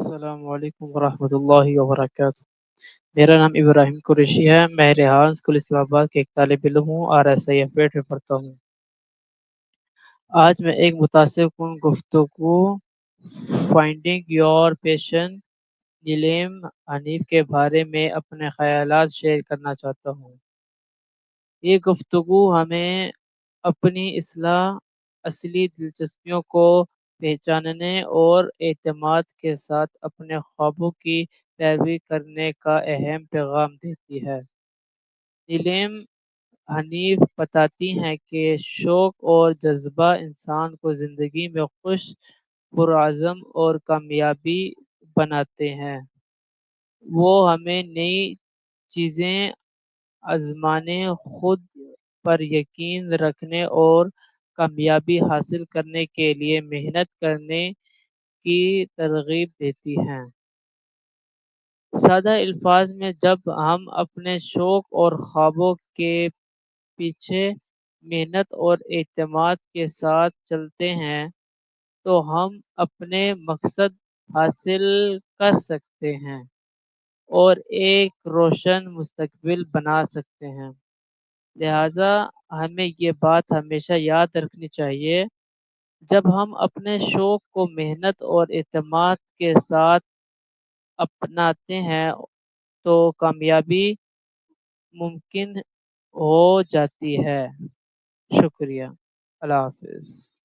السلام علیکم ورحمۃ اللہ وبرکاتہ۔ میرا نام ابراہیم قریشی ہے۔ میں ریحان اسکول اسلام آباد کے ایک طالب علم ہوں اور SIF میں پڑھتا ہوں۔ آج میں ایک متاثر کن گفتگو فائنڈنگ یور پیشن نیلیم حنیف کے بارے میں اپنے خیالات شیئر کرنا چاہتا ہوں۔ یہ گفتگو ہمیں اپنی اصلی دلچسپیوں کو پہچاننے اور اعتماد کے ساتھ اپنے خوابوں کی پیروی کرنے کا اہم پیغام دیتی ہے۔ نیلیم حنیف بتاتی ہیں کہ شوق اور جذبہ انسان کو زندگی میں خوش، پرعزم اور کامیابی بناتے ہیں۔ وہ ہمیں نئی چیزیں آزمانے، خود پر یقین رکھنے اور کامیابی حاصل کرنے کے لیے محنت کرنے کی ترغیب دیتی ہیں۔ سادہ الفاظ میں، جب ہم اپنے شوق اور خوابوں کے پیچھے محنت اور اعتماد کے ساتھ چلتے ہیں تو ہم اپنے مقصد حاصل کر سکتے ہیں اور ایک روشن مستقبل بنا سکتے ہیں۔ لہٰذا ہمیں یہ بات ہمیشہ یاد رکھنی چاہیے، جب ہم اپنے شوق کو محنت اور اعتماد کے ساتھ اپناتے ہیں تو کامیابی ممکن ہو جاتی ہے۔ شکریہ۔ اللہ حافظ۔